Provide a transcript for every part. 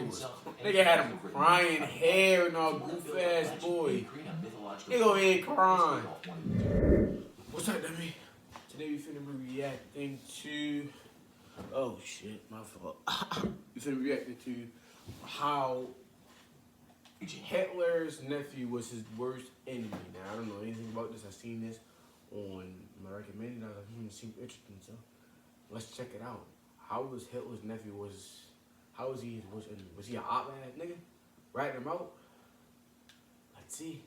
Nigga had him crying, hair and all goof ass boy. He go ahead crying. What's up, Demi? Today we finna be reacting to. Oh shit, my fault. We finna be reacting to how Hitler's nephew was his worst enemy. Now I don't know anything about this. I seen this on my recommended. I was like, seems interesting. So let's check it out. How was Hitler's nephew? How was he his worst enemy? Was he an op ass nigga? Ratting him out? Let's see.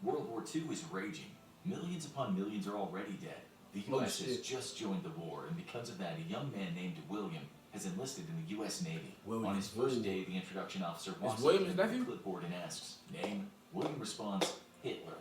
World War II is raging. Millions upon millions are already dead. The U.S. has just joined the war, and because of that, a young man named William has enlisted in the U.S. Navy. On his first day, the introduction officer walks up to him with a clipboard and asks, "Name?" William responds, "Hitler."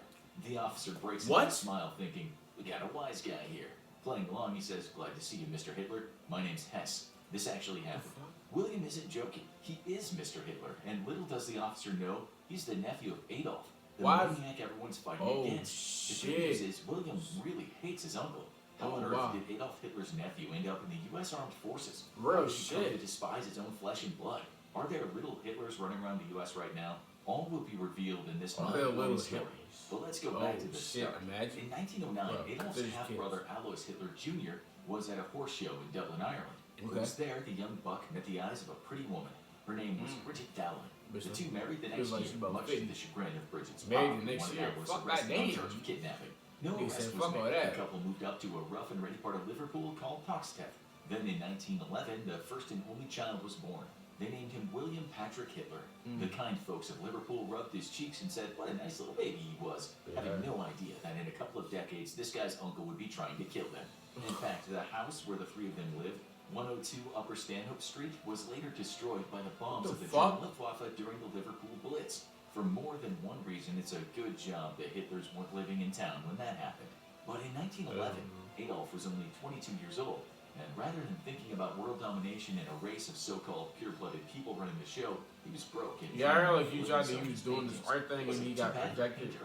The officer breaks into a smile, thinking, "We got a wise guy here." Playing along, he says, "Glad to see you, Mr. Hitler. My name's Hess. This actually happened." William isn't joking. He is Mr. Hitler, and little does the officer know, he's the nephew of Adolf, the maniac everyone's fighting against. The good news is, William really hates his uncle. How on earth did Adolf Hitler's nephew end up in the U.S. Armed Forces? How did he come to despise his own flesh and blood? Are there little Hitlers running around the U.S. right now? All will be revealed in this mind-blowing story. But let's go back to the start. In 1909, Adolf's half-brother Alois Hitler Jr. was at a horse show in Dublin, Ireland. It was there the young buck met the eyes of a pretty woman. Her name was Bridget Dallin. The two married the next year, much to the chagrin of Bridget's mom, who wanted Alois arrested on charge of kidnapping. No arrest was made. The couple moved up to a rough and ready part of Liverpool called Toxteth. Then in 1911, the first and only child was born. They named him William Patrick Hitler. The kind folks of Liverpool rubbed his cheeks and said, "What a nice little baby he was," having no idea that in a couple of decades, this guy's uncle would be trying to kill them. In fact, the house where the three of them lived, 102 Upper Stanhope Street, was later destroyed by the bombs of the German Luftwaffe during the Liverpool Blitz. For more than one reason, it's a good job the Hitlers weren't living in town when that happened. But in 1911, Adolf was only 22 years old, and rather than thinking about world domination and a race of so-called pure-blooded people running the show, he was broke. And I heard like he was doing this right thing and he got projected.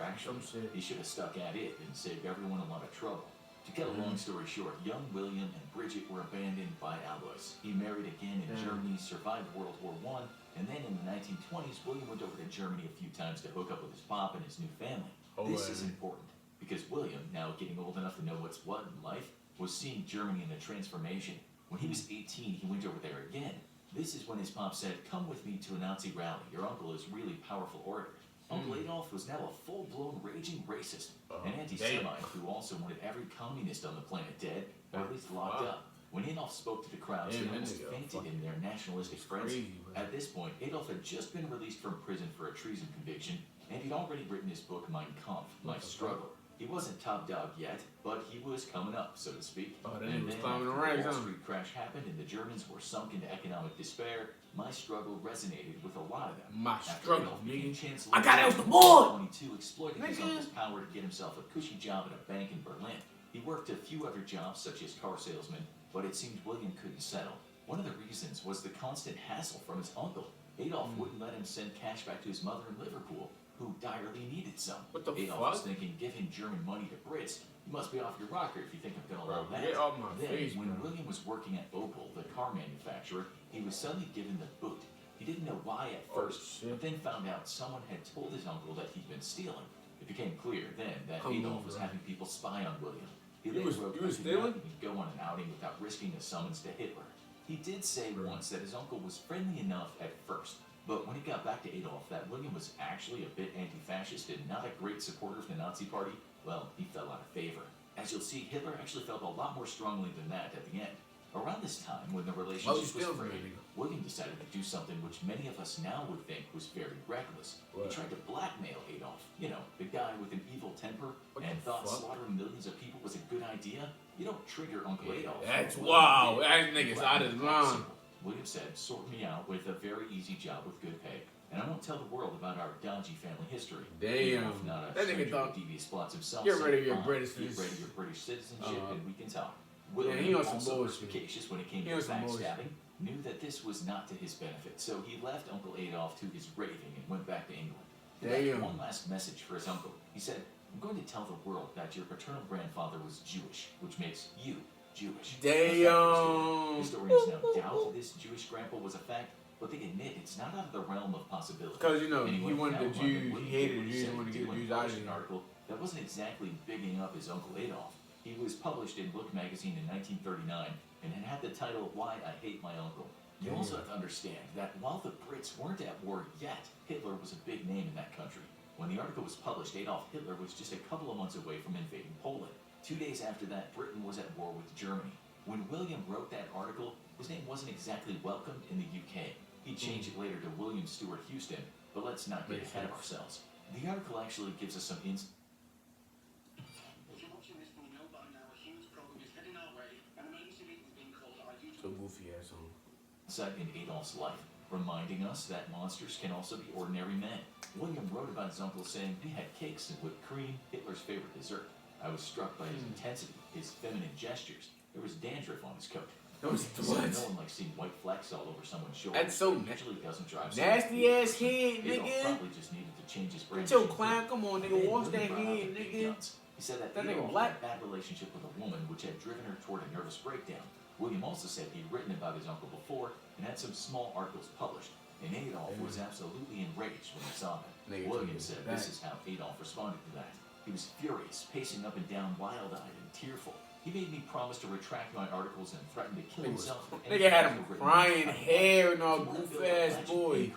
He should have stuck at it and saved everyone a lot of trouble. To cut a long story short, young William and Bridget were abandoned by Alois. He married again in Germany, survived World War I, and then in the 1920s, William went over to Germany a few times to hook up with his pop and his new family. This is important, because William, now getting old enough to know what's what in life, was seeing Germany in a transformation. When he was 18, he went over there again. This is when his pop said, "Come with me to a Nazi rally. Your uncle is really powerful orator." Uncle Adolf was now a full-blown raging racist, an anti-Semite who also wanted every communist on the planet dead, or at least locked up. When Adolf spoke to the crowds, they almost fainted in their nationalistic frenzy. At this point, Adolf had just been released from prison for a treason conviction, and he'd already written his book Mein Kampf, My Struggle. He wasn't top dog yet, but he was coming up, so to speak. And then the Wall Street crash happened and the Germans were sunk into economic despair. My Struggle resonated with a lot of them. I got it off the board! 22, exploiting his uncle's power to get himself a cushy job at a bank in Berlin. He worked a few other jobs, such as car salesman, but it seemed William couldn't settle. One of the reasons was the constant hassle from his uncle. Adolf wouldn't let him send cash back to his mother in Liverpool, who direly needed some. Adolf was thinking, giving German money to Brits, you must be off your rocker if you think I'm gonna allow that. Then, when William was working at Opel, the car manufacturer, he was suddenly given the boot. He didn't know why at first, but then found out someone had told his uncle that he'd been stealing. It became clear then that Adolf was having people spy on William. He later wrote that he'd go on an outing without risking a summons to Hitler. He did say once that his uncle was friendly enough at first, but when he got back to Adolf, that William was actually a bit anti-fascist and not a great supporter of the Nazi Party, well, he fell out of favor. As you'll see, Hitler actually felt a lot more strongly than that at the end. Around this time, when the relationship was frayed, William decided to do something which many of us now would think was very reckless. He tried to blackmail Adolf. You know, the guy with an evil temper and thought slaughtering millions of people was a good idea. You don't trigger Uncle Adolf. That's wow. That nigga's out of his mind. William said, "Sort me out with a very easy job with good pay, and I won't tell the world about our dodgy family history." Damn. Not that nigga thought devious plots himself. Get rid of your British citizenship, and we can talk. William, he also perspicacious when it came to backstabbing, knew that this was not to his benefit, so he left Uncle Adolf to his raving and went back to England. He left one last message for his uncle. He said, "I'm going to tell the world that your paternal grandfather was Jewish, which makes you Jewish." Damn. Historians now doubt this Jewish grandpa was a fact, but they admit it's not out of the realm of possibility. Because, you know, he Anyone wanted the found London Jews, he wouldn't hated do the what he Jews, he said wanted to he'd get the do Jews and out of published an here. article that wasn't exactly bigging up his Uncle Adolf. He was published in Look magazine in 1939 and it had the title Why I Hate My Uncle. You also have to understand that while the Brits weren't at war yet, Hitler was a big name in that country. When the article was published, Adolf Hitler was just a couple of months away from invading Poland. 2 days after that, Britain was at war with Germany. When William wrote that article, his name wasn't exactly welcomed in the UK. He changed it later to William Stewart Houston, but let's not get ahead of ourselves. The article actually gives us some insight. So goofy ass on. In Adolf's life, reminding us that monsters can also be ordinary men. William wrote about his uncle saying, "We had cakes and whipped cream, Hitler's favorite dessert. I was struck by his intensity, his feminine gestures. There was dandruff on his coat." That was He said, what? "No one likes seeing white flecks all over someone's shoulder. That's so It usually doesn't drive nasty ass head, Adolf nigga. probably just needed to change his brain. Get your clown, come on, Then nigga, wash William that brought out head, the big nigga. guns. He said that That nigga Adolf black. had a bad relationship with a woman which had driven her toward a nervous breakdown. William also said he'd written about his uncle before and had some small articles published. And Adolf was absolutely enraged when he saw that. Nigga, William took said it this back. is how Adolf responded to that. He was furious, pacing up and down, wild-eyed and tearful. He made me promise to retract my articles and threatened to kill himself. Nigga had him crying, hair and all goof ass boy.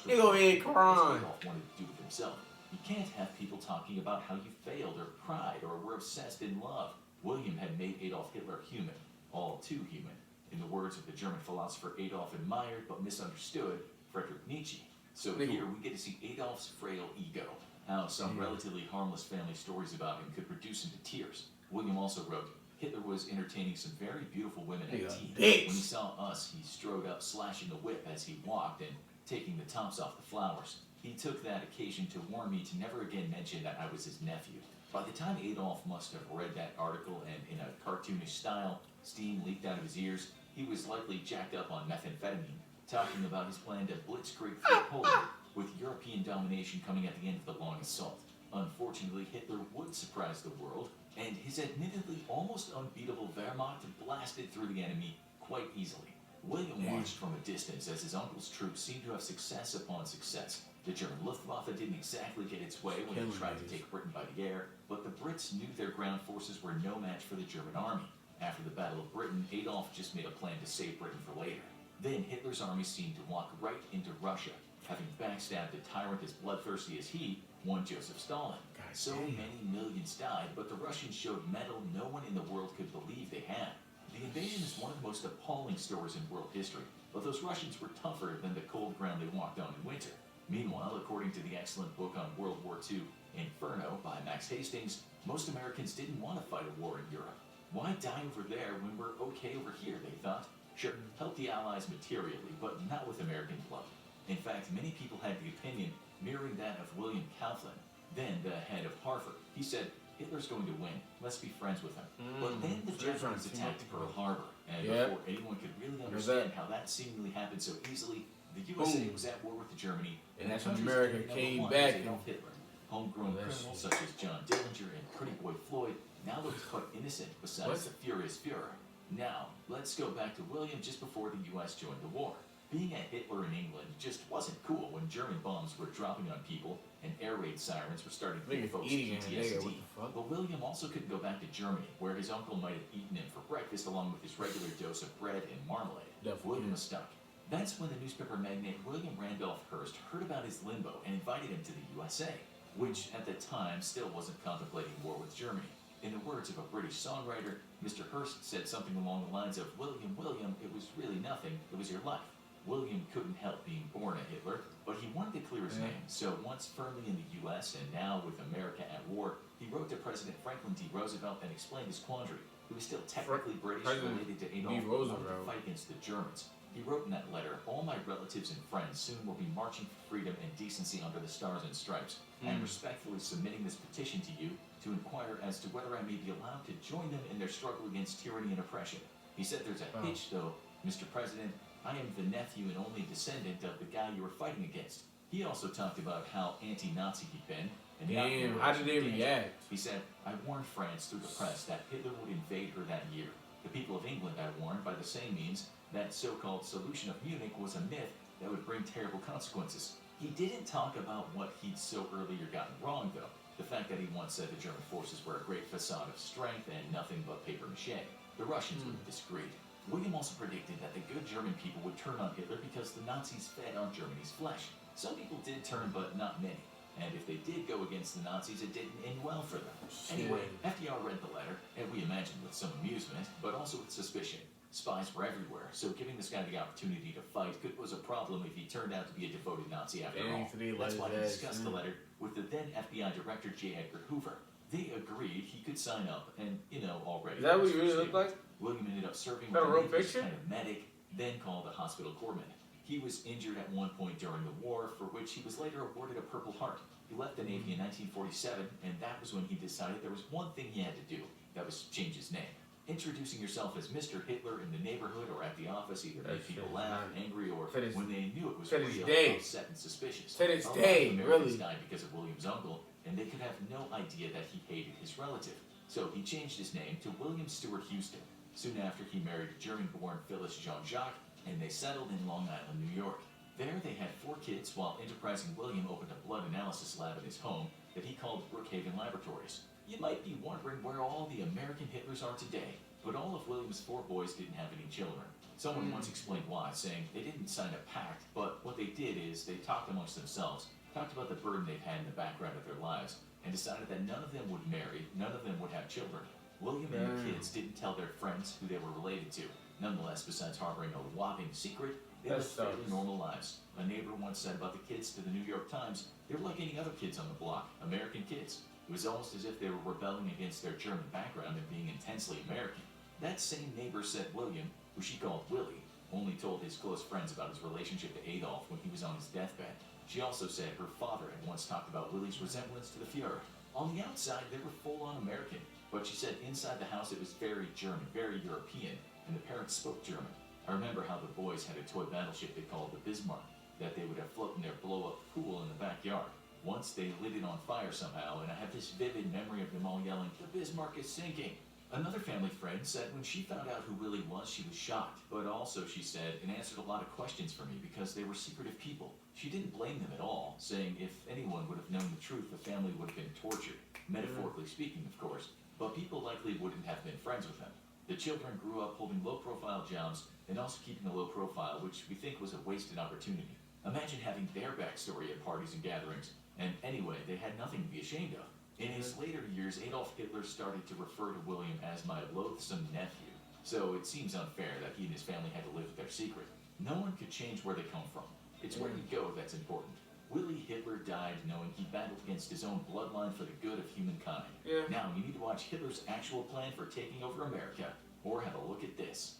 He go ahead crying. Adolf wanted to do it himself. You can't have people talking about how you failed or cried or were obsessed in love. William had made Adolf Hitler human, all too human. In the words of the German philosopher Adolf admired but misunderstood, Friedrich Nietzsche. So here we get to see Adolf's frail ego, how some relatively harmless family stories about him could reduce him to tears. William also wrote, Hitler was entertaining some very beautiful women at tea. When he saw us, he strode up, slashing the whip as he walked and taking the tops off the flowers. He took that occasion to warn me to never again mention that I was his nephew. By the time Adolf must have read that article and in a cartoonish style, steam leaked out of his ears, he was likely jacked up on methamphetamine, talking about his plan to blitzkrieg through Poland, with European domination coming at the end of the long assault. Unfortunately, Hitler would surprise the world, and his admittedly almost unbeatable Wehrmacht blasted through the enemy quite easily. William watched from a distance as his uncle's troops seemed to have success upon success. The German Luftwaffe didn't exactly get its way when they tried to take Britain by the air, but the Brits knew their ground forces were no match for the German army. After the Battle of Britain, Adolf just made a plan to save Britain for later. Then Hitler's army seemed to walk right into Russia, having backstabbed a tyrant as bloodthirsty as he, one Joseph Stalin. So many millions died, but the Russians showed mettle no one in the world could believe they had. The invasion is one of the most appalling stories in world history, but those Russians were tougher than the cold ground they walked on in winter. Meanwhile, according to the excellent book on World War II, Inferno, by Max Hastings, most Americans didn't want to fight a war in Europe. Why die over there when we're okay over here, they thought. Sure, help the Allies materially, but not with American blood. In fact, many people had the opinion mirroring that of William Kaufman, then the head of Harvard. He said, Hitler's going to win. Let's be friends with him. But then the Japanese attacked Pearl Harbor, and before anyone could really understand how that seemingly happened so easily, the USA was at war with Germany, and that's when America came back. Hitler. Homegrown criminals such as John Dillinger and Pretty Boy Floyd now looked quite innocent besides the furious Fuhrer. Now, let's go back to William just before the U.S. joined the war. Being a Hitler in England just wasn't cool when German bombs were dropping on people and air raid sirens were starting to give folks PTSD. But William also couldn't go back to Germany, where his uncle might have eaten him for breakfast along with his regular dose of bread and marmalade. William was stuck. That's when the newspaper magnate William Randolph Hearst heard about his limbo and invited him to the USA, which at the time still wasn't contemplating war with Germany. In the words of a British songwriter, Mr. Hearst said something along the lines of, William, it was really nothing, it was your life. William couldn't help being born a Hitler, but he wanted to clear his name, so once firmly in the U.S. and now with America at war, he wrote to President Franklin D. Roosevelt and explained his quandary. He was still technically British, related to Adolf, but wanted to fight against the Germans. He wrote in that letter, all my relatives and friends soon will be marching for freedom and decency under the stars and stripes. I am respectfully submitting this petition to you to inquire as to whether I may be allowed to join them in their struggle against tyranny and oppression. He said there's a hitch though, Mr. President. I am the nephew and only descendant of the guy you were fighting against. He also talked about how anti-Nazi he'd been. And how did they react? He said, I warned France through the press that Hitler would invade her that year. The people of England I warned by the same means that so-called solution of Munich was a myth that would bring terrible consequences. He didn't talk about what he'd so earlier gotten wrong, though. The fact that he once said the German forces were a great facade of strength and nothing but paper mache. The Russians would have disagreed. William also predicted that the good German people would turn on Hitler because the Nazis fed on Germany's flesh. Some people did turn, but not many. And if they did go against the Nazis, it didn't end well for them. Anyway, FDR read the letter, and we imagined with some amusement, but also with suspicion. Spies were everywhere, so giving this guy the opportunity to fight could was a problem if he turned out to be a devoted Nazi after all. That's why he discussed the letter with the then FBI Director J. Edgar Hoover. They agreed he could sign up, and, already... Is that what he really looked like? William ended up serving with a as kind of medic, then called a hospital corpsman. He was injured at one point during the war, for which he was later awarded a Purple Heart. He left the Navy in 1947, and that was when he decided there was one thing he had to do. That was change his name. Introducing yourself as Mr. Hitler in the neighborhood or at the office either made people laugh, angry, or when they knew it was real, upset and suspicious. To this day, Americans died because of William's uncle, and they could have no idea that he hated his relative. So he changed his name to William Stewart Houston. Soon after, he married German-born Phyllis Jean-Jacques, and they settled in Long Island, New York. There, they had 4 kids, while enterprising William opened a blood analysis lab in his home that he called Brookhaven Laboratories. You might be wondering where all the American Hitlers are today, but all of William's 4 boys didn't have any children. Someone once explained why, saying they didn't sign a pact, but what they did is they talked amongst themselves, talked about the burden they've had in the background of their lives, and decided that none of them would marry, none of them would have children. William and the kids didn't tell their friends who they were related to. Nonetheless, besides harboring a whopping secret, they lived fairly normal lives. A neighbor once said about the kids to the New York Times, they were like any other kids on the block, American kids. It was almost as if they were rebelling against their German background and being intensely American. That same neighbor said William, who she called Willie, only told his close friends about his relationship to Adolf when he was on his deathbed. She also said her father had once talked about Willie's resemblance to the Fuhrer. On the outside, they were full-on American, but she said inside the house it was very German, very European, and the parents spoke German. I remember how the boys had a toy battleship they called the Bismarck, that they would have float in their blow-up pool in the backyard. Once they lit it on fire somehow, and I have this vivid memory of them all yelling, "The Bismarck is sinking!" Another family friend said when she found out who Willie was, she was shocked, but also, she said, it answered a lot of questions for me because they were secretive people. She didn't blame them at all, saying if anyone would have known the truth, the family would have been tortured, metaphorically speaking, of course, but people likely wouldn't have been friends with them. The children grew up holding low-profile jobs and also keeping a low profile, which we think was a wasted opportunity. Imagine having their backstory at parties and gatherings, and anyway, they had nothing to be ashamed of. In his later years, Adolf Hitler started to refer to William as my loathsome nephew, so it seems unfair that he and his family had to live with their secret. No one could change where they come from. It's where you go that's important. Willie Hitler died knowing he battled against his own bloodline for the good of humankind. Now, you need to watch Hitler's actual plan for taking over America, or have a look at this.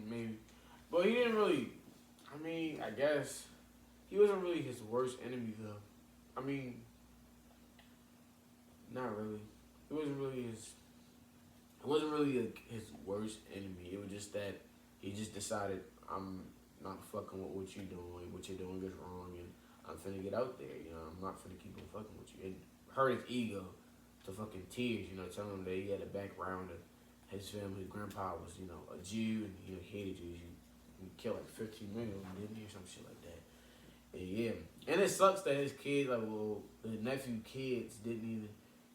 Maybe. But he didn't really, I guess, he wasn't really his worst enemy, though. Not really. It wasn't really his worst enemy. It was just that he just decided, I'm not fucking with what you're doing is wrong, and I'm finna get out there, I'm not finna keep on fucking with you. It hurt his ego to fucking tears, telling him that he had a background of his family, his grandpa was, a Jew, and he hated Jews. He killed like 15 million of them, didn't he, or some shit like that. And it sucks that his kids, the nephew kids didn't even,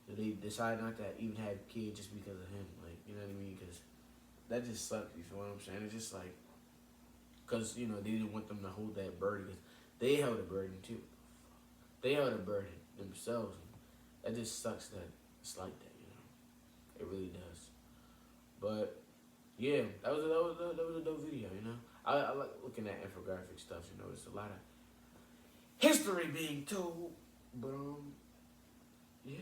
they decided not to even have kids just because of him, you know what I mean? Because that just sucks, you feel what I'm saying? It's just because, they didn't want them to hold that burden, because they held a burden too. They held a burden themselves, and that just sucks that it's like that, It really does. But, yeah, that was a dope video, I like looking at infographic stuff, there's a lot of history being told, but, yeah.